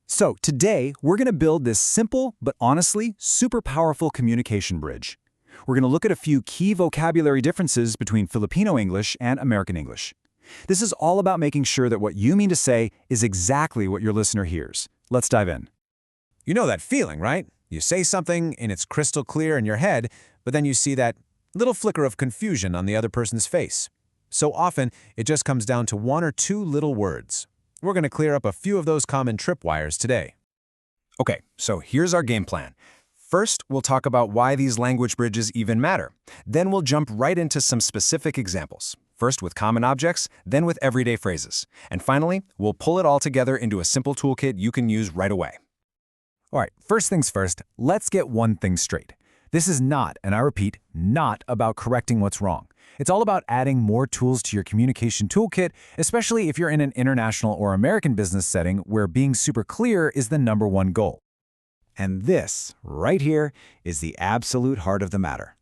So today, we're going to build this simple, but honestly, super powerful communication bridge. We're going to look at a few key vocabulary differences between Filipino English and American English. This is all about making sure that what you mean to say is exactly what your listener hears. Let's dive in. You know that feeling, right? You say something and it's crystal clear in your head, but then you see that little flicker of confusion on the other person's face. So often, it just comes down to one or two little words. We're going to clear up a few of those common tripwires today. Okay, so here's our game plan. First, we'll talk about why these language bridges even matter. Then we'll jump right into some specific examples. First with common objects, then with everyday phrases. And finally, we'll pull it all together into a simple toolkit you can use right away. All right, first things first, let's get one thing straight. This is not, and I repeat, not about correcting what's wrong. It's all about adding more tools to your communication toolkit, especially if you're in an international or American business setting where being super clear is the #1 goal. And this, right here, is the absolute heart of the matter.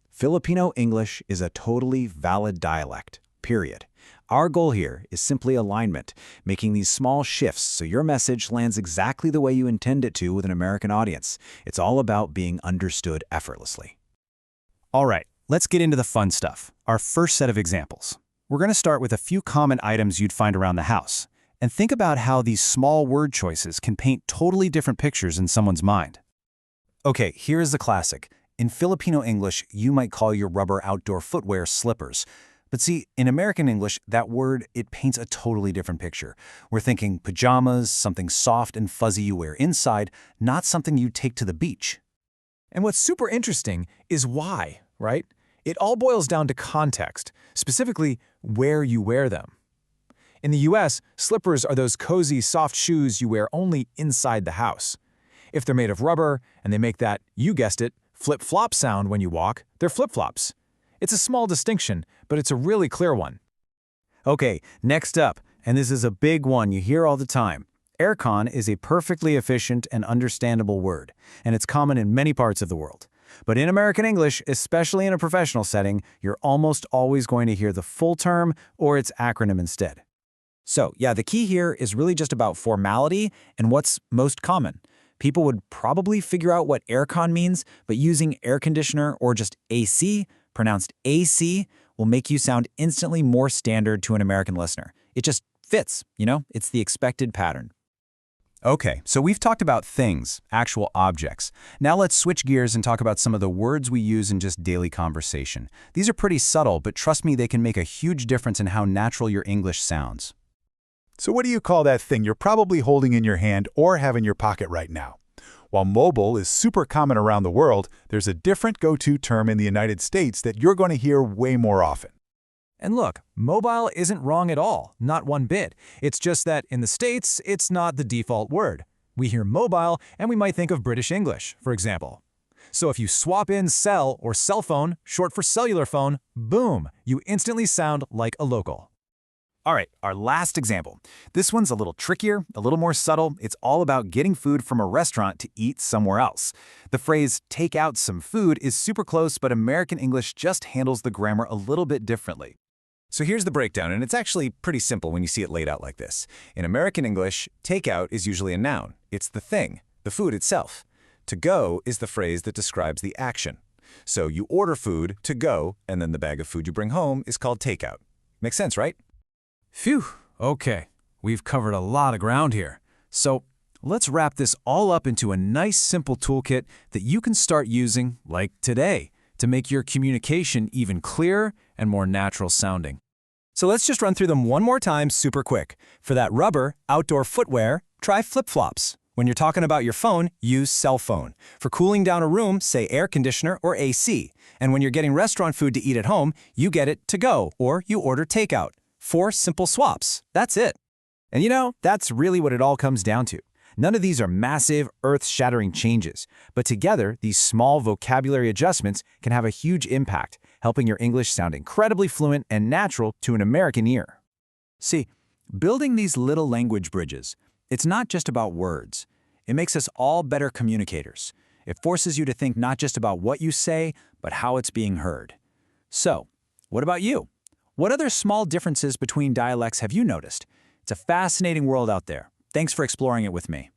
Filipino English is a totally valid dialect, period. Our goal here is simply alignment, making these small shifts so your message lands exactly the way you intend it to with an American audience. It's all about being understood effortlessly. All right, let's get into the fun stuff, our first set of examples. We're going to start with a few common items you'd find around the house, and think about how these small word choices can paint totally different pictures in someone's mind. Okay, here's the classic. In Filipino English, you might call your rubber outdoor footwear slippers. But see, in American English, that word, it paints a totally different picture. We're thinking pajamas, something soft and fuzzy you wear inside, not something you take to the beach. And what's super interesting is why, right? It all boils down to context, specifically where you wear them. In the US, slippers are those cozy, soft shoes you wear only inside the house. If they're made of rubber and they make that, you guessed it, flip-flop sound when you walk, they're flip-flops. It's a small distinction, but it's a really clear one. Okay, next up, and this is a big one you hear all the time. Aircon is a perfectly efficient and understandable word, and it's common in many parts of the world. But in American English, especially in a professional setting, you're almost always going to hear the full term or its acronym instead. So, yeah, the key here is really just about formality and what's most common. People would probably figure out what aircon means, but using air conditioner or just AC, pronounced AC, will make you sound instantly more standard to an American listener. It just fits, you know? It's the expected pattern. Okay, so we've talked about things, actual objects. Now let's switch gears and talk about some of the words we use in just daily conversation. These are pretty subtle, but trust me, they can make a huge difference in how natural your English sounds. So what do you call that thing you're probably holding in your hand or have in your pocket right now? While mobile is super common around the world, there's a different go-to term in the United States that you're going to hear way more often. And look, mobile isn't wrong at all, not one bit. It's just that in the States, it's not the default word. We hear mobile and we might think of British English, for example. So if you swap in cell or cell phone, short for cellular phone, boom, you instantly sound like a local. All right, our last example. This one's a little trickier, a little more subtle. It's all about getting food from a restaurant to eat somewhere else. The phrase, take out some food, is super close, but American English just handles the grammar a little bit differently. So here's the breakdown, and it's actually pretty simple when you see it laid out like this. In American English, takeout is usually a noun. It's the thing, the food itself. To go is the phrase that describes the action. So you order food to go, and then the bag of food you bring home is called takeout. Makes sense, right? Phew, okay. We've covered a lot of ground here. So let's wrap this all up into a nice simple toolkit that you can start using, like today, to make your communication even clearer and more natural sounding. So let's just run through them one more time super quick. For that rubber, outdoor footwear, try flip-flops. When you're talking about your phone, use cell phone. For cooling down a room, say air conditioner or AC. And when you're getting restaurant food to eat at home, you get it to go or you order takeout. 4 simple swaps. That's it. And you know, that's really what it all comes down to. None of these are massive, earth-shattering changes, but together, these small vocabulary adjustments can have a huge impact, helping your English sound incredibly fluent and natural to an American ear. See, building these little language bridges, it's not just about words. It makes us all better communicators. It forces you to think not just about what you say, but how it's being heard. So, what about you? What other small differences between dialects have you noticed? It's a fascinating world out there. Thanks for exploring it with me.